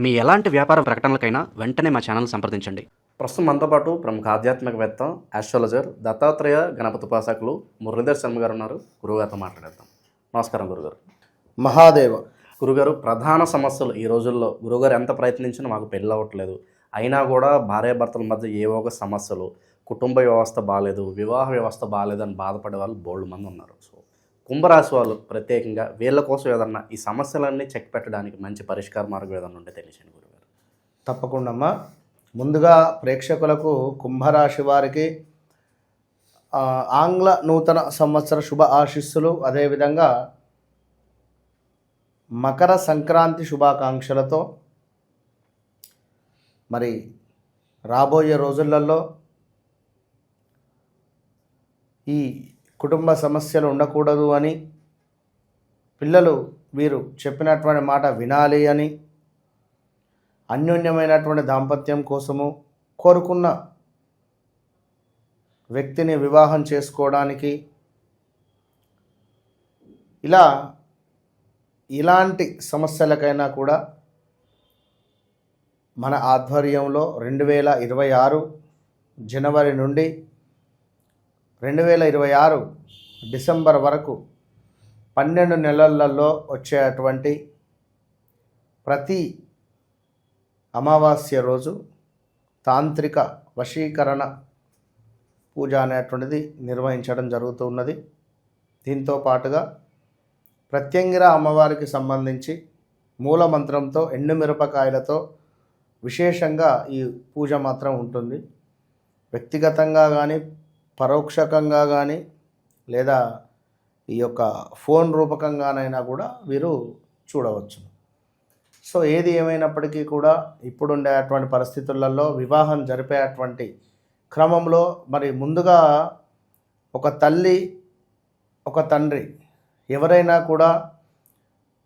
మీ ఎలాంటి వ్యాపార ప్రకటనలకైనా వెంటనే మా ఛానల్ సంప్రదించండి. ప్రస్తుతం మనతో పాటు ప్రముఖ ఆధ్యాత్మికవేత్త, ఆస్ట్రాలజర్, దత్తాత్రేయ గణపతి ఉపాసకులు మురళీధర్ శర్మ గారు ఉన్నారు. గురుగారితో మాట్లాడేద్దాం. నమస్కారం గురుగారు. మహాదేవ. గురుగారు, ప్రధాన సమస్యలు ఈ రోజుల్లో గురుగారు ఎంత ప్రయత్నించినా మాకు పెళ్ళి అవ్వట్లేదు, అయినా కూడా భార్యాభర్తల మధ్య ఏవో ఒక సమస్యలు, కుటుంబ వ్యవస్థ బాగాలేదు, వివాహ వ్యవస్థ బాగాలేదు అని బాధపడే వాళ్ళు బోల్డ్ మంది ఉన్నారు. సో కుంభరాశి వాళ్ళు ప్రత్యేకంగా వీళ్ళ కోసం ఏదన్నా ఈ సమస్యలన్నీ చెక్ పెట్టడానికి మంచి పరిష్కార మార్గం ఏదన్నా ఉంటే తెలియచేయండి గురుగారు. తప్పకుండా అమ్మా. ముందుగా ప్రేక్షకులకు కుంభరాశి వారికి ఆంగ్ల నూతన సంవత్సర శుభ ఆశీస్సులు, అదేవిధంగా మకర సంక్రాంతి శుభాకాంక్షలతో మరి రాబోయే రోజులలో ఈ కుటుంబ సమస్యలు ఉండకూడదు అని, పిల్లలు వీరు చెప్పినటువంటి మాట వినాలి అని, అన్యోన్యమైనటువంటి దాంపత్యం కోసము కోరుకున్న వ్యక్తిని వివాహం చేసుకోవడానికి, ఇలాంటి సమస్యలకైనా కూడా మన ఆధ్వర్యంలో 2026 జనవరి నుండి 2026 డిసెంబర్ వరకు 12 నెలలలో వచ్చేటువంటి ప్రతి అమావాస్య రోజు తాంత్రిక వశీకరణ పూజ అనేటువంటిది నిర్వహించడం జరుగుతున్నది. దీంతో పాటుగా ప్రత్యంగిర అమ్మవారికి సంబంధించి మూలమంత్రంతో ఎండుమిరపకాయలతో విశేషంగా ఈ పూజ మాత్రం ఉంటుంది. వ్యక్తిగతంగా కానీ, పరోక్షకంగా కానీ, లేదా ఈ యొక్క ఫోన్ రూపకంగానైనా కూడా వీరు చూడవచ్చు. సో ఏది ఏమైనప్పటికీ కూడా ఇప్పుడుండేటువంటి పరిస్థితులలో వివాహం జరిపేటువంటి క్రమంలో మరి ముందుగా ఒక తల్లి, ఒక తండ్రి ఎవరైనా కూడా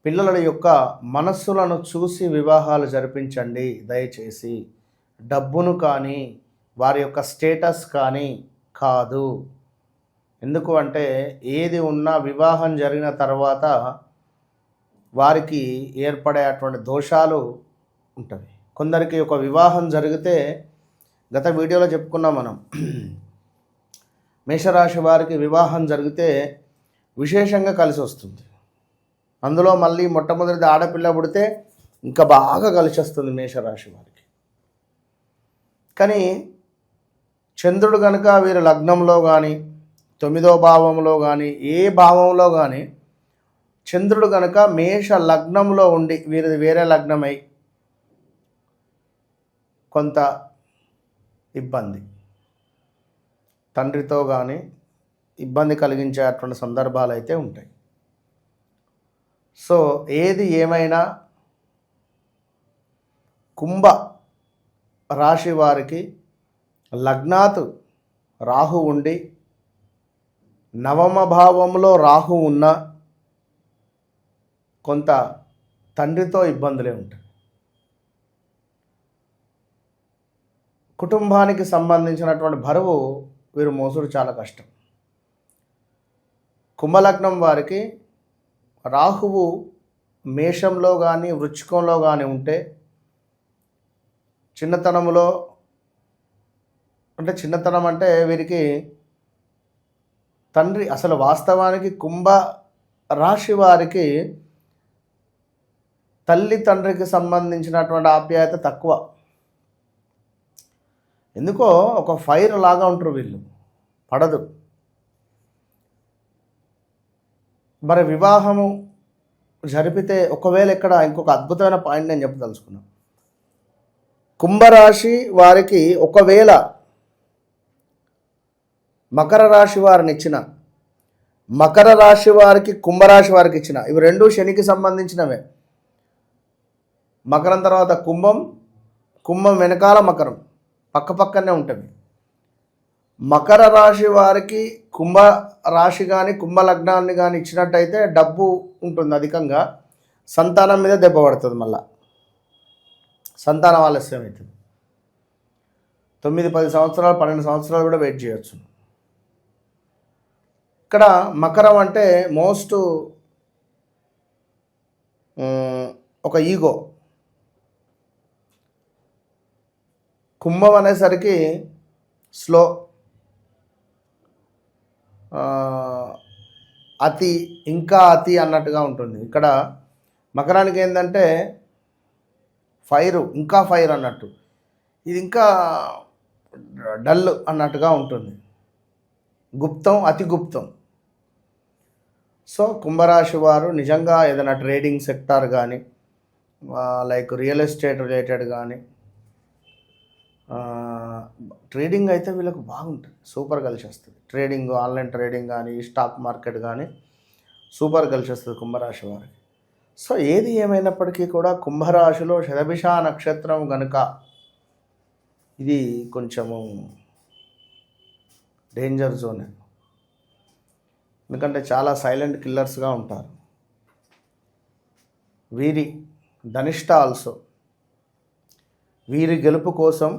పిల్లల యొక్క మనస్సులను చూసి వివాహాలు జరిపించండి దయచేసి. డబ్బును కానీ, వారి యొక్క స్టేటస్ కానీ కాదు. ఎందుకు అంటే ఏది ఉన్నా వివాహం జరిగిన తర్వాత వారికి ఏర్పడేటువంటి దోషాలు ఉంటాయి. కొందరికి ఒక వివాహం జరిగితే, గత వీడియోలో చెప్పుకున్నాం మనం, మేషరాశి వారికి వివాహం జరిగితే విశేషంగా కలిసి వస్తుంది. అందులో మళ్ళీ మొట్టమొదటిది ఆడపిల్ల పుడితే ఇంకా బాగా కలిసి వస్తుంది మేషరాశి వారికి. కానీ చంద్రుడు కనుక వీరి లగ్నంలో కానీ, 9వ భావంలో కానీ, ఏ భావంలో కానీ చంద్రుడు కనుక మేష లగ్నంలో ఉండి వీరిది వేరే లగ్నమై కొంత ఇబ్బంది, తండ్రితో కానీ ఇబ్బంది కలిగించేటువంటి సందర్భాలు అయితే ఉంటాయి. సో ఏది ఏమైనా కుంభ రాశి వారికి లగ్నాత్ రాహు ఉండి, నవమ భావంలో రాహు ఉన్న కొంత తండ్రితో ఇబ్బందులే ఉంటాయి. కుటుంబానికి సంబంధించినటువంటి బరువు వీరు మోసుడు చాలా కష్టం. కుంభలగ్నం వారికి రాహువు మేషంలో కానీ, వృశ్చికంలో కానీ ఉంటే చిన్నతనంలో, చిన్నతనం అంటే వీరికి తండ్రి, అసలు వాస్తవానికి కుంభ రాశి వారికి తల్లి తండ్రికి సంబంధించినటువంటి ఆప్యాయత తక్కువ. ఎందుకో ఒక ఫైర్ లాగా ఉంటారు వీళ్ళు, పడదు. మరి వివాహము జరిపితే ఒకవేళ ఇక్కడ ఇంకొక అద్భుతమైన పాయింట్ నేను చెప్పదలుచుకున్నాను. కుంభరాశి వారికి ఒకవేళ మకర రాశి వారిని ఇచ్చిన, మకర రాశి వారికి కుంభరాశి వారికి ఇచ్చిన, ఇవి రెండు శనికి సంబంధించినవే. మకరం తర్వాత కుంభం, కుంభం వెనకాల మకరం, పక్క పక్కనే ఉంటుంది. మకర రాశి వారికి కుంభ రాశి కానీ, కుంభ లగ్నాన్ని కానీ ఇచ్చినట్టయితే డబ్బు ఉంటుంది అధికంగా, సంతానం మీద దెబ్బ పడుతుంది. మళ్ళా సంతానం ఆలస్యం అవుతుంది. 9-10 సంవత్సరాలు, 12 సంవత్సరాలు కూడా వెయిట్ చేయొచ్చు. ఇక్కడ మకరం అంటే మోస్ట్ ఒక ఈగో, కుంభం అనేసరికి స్లో, అతి, ఇంకా అతి అన్నట్టుగా ఉంటుంది. ఇక్కడ మకరానికి ఏంటంటే ఫైర్, ఇంకా ఫైర్ అన్నట్టు, ఇది ఇంకా డల్ అన్నట్టుగా ఉంటుంది. గుప్తం, అతి గుప్తం. సో కుంభరాశి వారు నిజంగా ఏదైనా ట్రేడింగ్ సెక్టార్ కానీ, లైక్ రియల్ ఎస్టేట్ రిలేటెడ్ కానీ, ట్రేడింగ్ అయితే వీళ్ళకు బాగుంటుంది, సూపర్ కలిసి వస్తుంది. ట్రేడింగ్, ఆన్లైన్ ట్రేడింగ్ కానీ, స్టాక్ మార్కెట్ కానీ సూపర్ కలిసి వస్తుంది కుంభరాశి వారికి. సో ఏది ఏమైనప్పటికీ కూడా కుంభరాశిలో శతభిష నక్షత్రం కనుక ఇది కొంచెము డేంజర్ జోన్, ఎందుకంటే చాలా సైలెంట్ కిల్లర్స్గా ఉంటారు. వీరి ధనిష్ట ఆల్సో, వీరి గెలుపు కోసం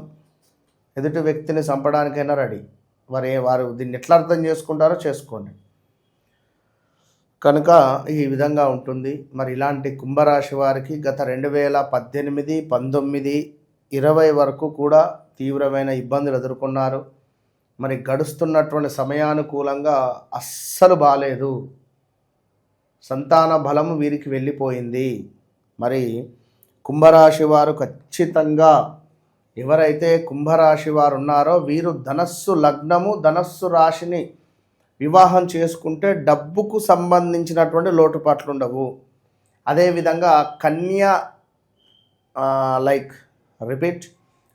ఎదుటి వ్యక్తిని చంపడానికైనా రెడీ. వారు దీన్ని ఎట్లా అర్థం చేసుకుంటారో చేసుకోండి. కనుక ఈ విధంగా ఉంటుంది. మరి ఇలాంటి కుంభరాశి వారికి గత 2018, 19, 20 వరకు కూడా తీవ్రమైన ఇబ్బందులు ఎదుర్కొన్నారు. మరి గడుస్తున్నటువంటి సమయానుకూలంగా అస్సలు బాలేదు. సంతాన బలము వీరికి వెళ్ళిపోయింది. మరి కుంభరాశి వారు ఖచ్చితంగా, ఎవరైతే కుంభరాశి వారు ఉన్నారో వీరు ధనస్సు లగ్నము, ధనస్సు రాశిని వివాహం చేసుకుంటే డబ్బుకు సంబంధించినటువంటి లోటుపాట్లు ఉండవు. అదేవిధంగా కన్యా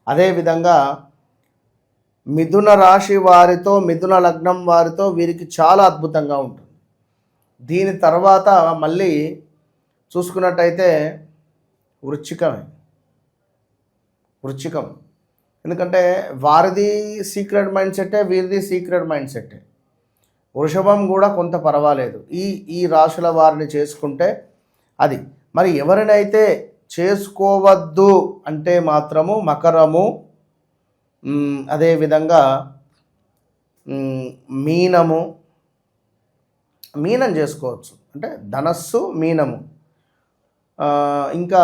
అదేవిధంగా మిథున రాశి వారితో, మిథున లగ్నం వారితో వీరికి చాలా అద్భుతంగా ఉంటుంది. దీని తర్వాత మళ్ళీ చూసుకున్నట్టయితే వృశ్చికం, ఎందుకంటే వారిది సీక్రెట్ మైండ్ సెట్టే, వీరిది సీక్రెట్ మైండ్ సెట్టే. వృషభం కూడా కొంత పర్వాలేదు. ఈ రాశుల వారిని చేసుకుంటే అది. మరి ఎవరినైతే చేసుకోవద్దు అంటే మాత్రము మకరము, అదేవిధంగా మీనం చేసుకోవచ్చు. అంటే ధనస్సు, మీనము, ఇంకా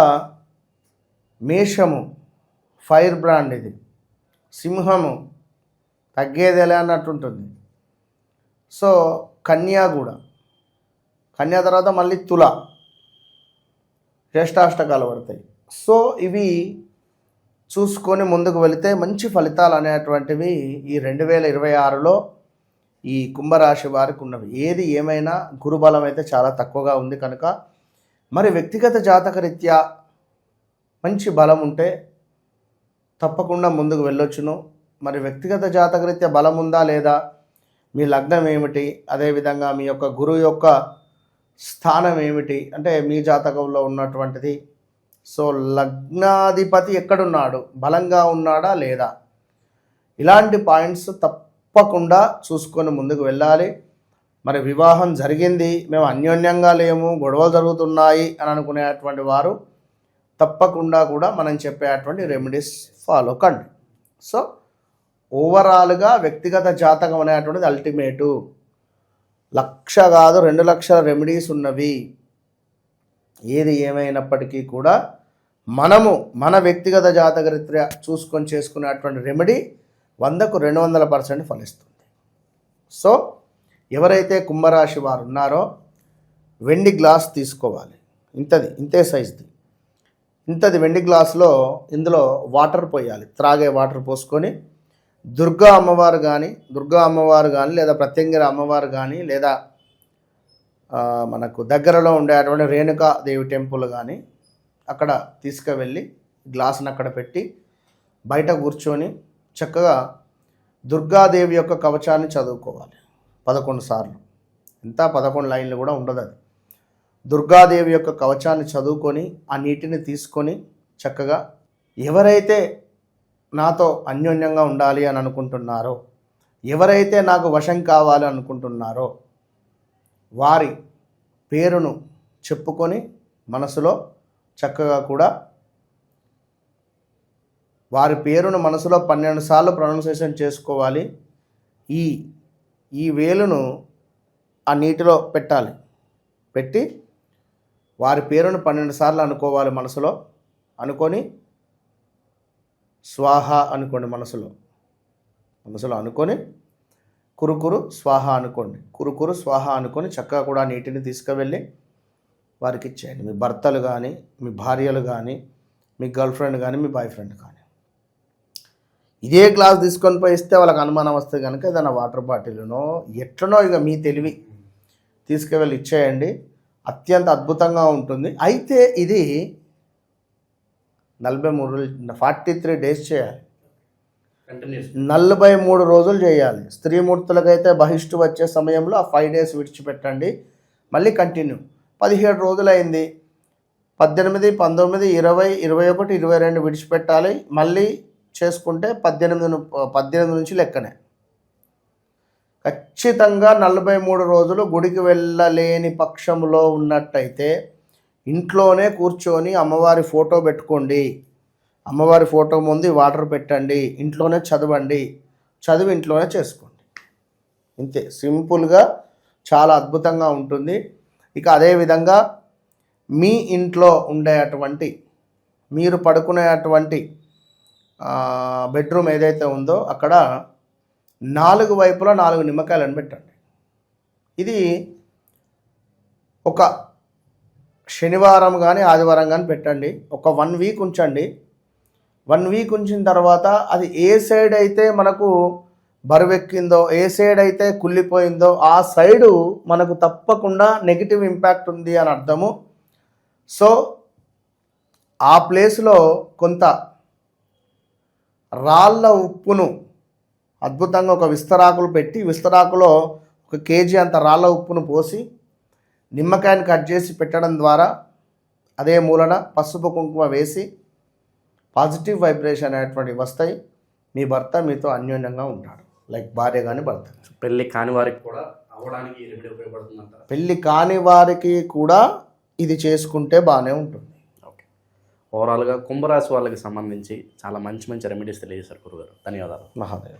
మేషము ఫైర్ బ్రాండ్, ఇది సింహము తగ్గేదేలే అన్నట్టుంటుంది. సో కన్యా కూడా, కన్యా తర్వాత మళ్ళీ తుల, జ్యేష్ఠాష్టకాలు పడతాయి. సో ఇవి చూసుకొని ముందుకు వెళితే మంచి ఫలితాలు అనేటువంటివి ఈ 2026లో ఈ కుంభరాశి వారికి ఉన్నవి. ఏది ఏమైనా గురుబలం అయితే చాలా తక్కువగా ఉంది కనుక మరి వ్యక్తిగత జాతకరీత్యా మంచి బలం ఉంటే తప్పకుండా ముందుకు వెళ్ళొచ్చును. మరి వ్యక్తిగత జాతకరీత్యా బలం ఉందా లేదా, మీ లగ్నం ఏమిటి, అదేవిధంగా మీ యొక్క గురువు యొక్క స్థానం ఏమిటి, అంటే మీ జాతకంలో ఉన్నటువంటిది. సో లగ్నాధిపతి ఎక్కడున్నాడు, బలంగా ఉన్నాడా లేదా, ఇలాంటి పాయింట్స్ తప్పకుండా చూసుకొని ముందుకు వెళ్ళాలి. మరి వివాహం జరిగింది, మేము అన్యోన్యంగా లేము, గొడవలు జరుగుతున్నాయి అని అనుకునేటువంటి వారు తప్పకుండా కూడా మనం చెప్పేటువంటి రెమెడీస్ ఫాలో కండి. సో ఓవరాల్గా వ్యక్తిగత జాతకం అనేటువంటిది అల్టిమేటు. 1,00,000 కాదు 2 లక్షల రెమెడీస్ ఉన్నవి. ఏది ఏమైనప్పటికీ కూడా మనము మన వ్యక్తిగత జాతకరీత్యా చూసుకొని చేసుకునేటువంటి రెమెడీ 100కు 200% ఫలిస్తుంది. సో ఎవరైతే కుంభరాశి వారు ఉన్నారో వెండి గ్లాస్ తీసుకోవాలి, ఇంతే సైజుది, ఇంతది వెండి గ్లాసులో ఇందులో వాటర్ పోయాలి, త్రాగే వాటర్ పోసుకొని దుర్గా అమ్మవారు కానీ లేదా ప్రత్యంగిర అమ్మవారు కానీ లేదా మనకు దగ్గరలో ఉండేటువంటి రేణుకాదేవి టెంపుల్ కానీ అక్కడ తీసుకువెళ్ళి గ్లాసును అక్కడ పెట్టి బయట కూర్చొని చక్కగా దుర్గాదేవి యొక్క కవచాన్ని చదువుకోవాలి 11 సార్లు. ఎంత 11 లైన్లు కూడా ఉండదు అది. దుర్గాదేవి యొక్క కవచాన్ని చదువుకొని ఆ నీటిని తీసుకొని చక్కగా ఎవరైతే నాతో అన్యోన్యంగా ఉండాలి అని అనుకుంటున్నారో, ఎవరైతే నాకు వశం కావాలి అనుకుంటున్నారో వారి పేరును చెప్పుకొని మనసులో చక్కగా కూడా వారి పేరును మనసులో 12 సార్లు ప్రొనౌన్సియేషన్ చేసుకోవాలి. ఈ వేలును ఆ నీటిలో పెట్టాలి, పెట్టి వారి పేరును 12 సార్లు అనుకోవాలి మనసులో. అనుకొని స్వాహ అనుకోండి, మనసులో అనుకొని కురుకురు స్వాహ అనుకోండి. కురుకురు స్వాహ అనుకొని చక్కగా కూడా నీటిని తీసుకువెళ్ళి వారికి ఇచ్చేయండి. మీ భర్తలు కానీ, మీ భార్యలు కానీ, మీ గర్ల్ ఫ్రెండ్ కానీ, మీ బాయ్ ఫ్రెండ్ కానీ. ఇదే గ్లాస్ తీసుకొని పోయి ఇస్తే వాళ్ళకి అనుమానం వస్తే కనుక ఏదైనా వాటర్ బాటిల్నో ఎట్లనో ఇక మీ తెలివి తీసుకువెళ్ళి ఇచ్చేయండి. అత్యంత అద్భుతంగా ఉంటుంది. అయితే ఇది 43 డేస్ చేయాలి. 43 రోజులు చేయాలి. స్త్రీమూర్తులకైతే బహిష్టు వచ్చే సమయంలో ఆ 5 డేస్ విడిచిపెట్టండి, మళ్ళీ కంటిన్యూ. 17 రోజులైంది, 18, 19, 20, 21, 22 విడిచిపెట్టాలి, మళ్ళీ చేసుకుంటే 18 నుంచి లెక్కనే. ఖచ్చితంగా 43 రోజులు గుడికి వెళ్ళలేని పక్షంలో ఉన్నట్టయితే ఇంట్లోనే కూర్చొని అమ్మవారి ఫోటో పెట్టుకోండి. అమ్మవారి ఫోటో ముందు వాటర్ పెట్టండి, ఇంట్లోనే చదవండి, చదివి ఇంట్లోనే చేసుకోండి. ఇంతే, సింపుల్గా చాలా అద్భుతంగా ఉంటుంది. ఇక అదేవిధంగా మీ ఇంట్లో ఉండేటువంటి, మీరు పడుకునేటువంటి బెడ్రూమ్ ఏదైతే ఉందో అక్కడ 4 వైపులా 4 నిమ్మకాయలను పెట్టండి. ఇది ఒక శనివారం కానీ ఆదివారం కానీ పెట్టండి. ఒక 1 వీక్ ఉంచండి. 1 వీక్ ఉంచిన తర్వాత అది ఏ సైడ్ అయితే మనకు బరువెక్కిందో, ఏ సైడ్ అయితే కుళ్ళిపోయిందో ఆ సైడు మనకు తప్పకుండా నెగిటివ్ ఇంపాక్ట్ ఉంది అని అర్థము. సో ఆ ప్లేస్లో కొంత రాళ్ళ ఉప్పును అద్భుతంగా ఒక విస్తరాకులు పెట్టి, విస్తరాకులో 1 కేజీ అంత రాళ్ళ ఉప్పును పోసి నిమ్మకాయని కట్ చేసి పెట్టడం ద్వారా అదే మూలన పసుపు కుంకుమ వేసి పాజిటివ్ వైబ్రేషన్ అనేటువంటివి వస్తాయి. మీ భర్త మీతో అన్యోన్యంగా ఉంటాడు, లైక్ భార్య కానీ భర్త. పెళ్ళి కాని వారికి కూడా అవ్వడానికి ఈ రెమెడీ ఉపయోగపడుతుందంటారా? పెళ్ళి కాని వారికి కూడా ఇది చేసుకుంటే బాగానే ఉంటుంది. ఓకే, ఓవరాల్గా కుంభరాశి వాళ్ళకి సంబంధించి చాలా మంచి రెమెడీస్ తెలియజేశారు గురుగారు. ధన్యవాదాలు. మహాదేవ్.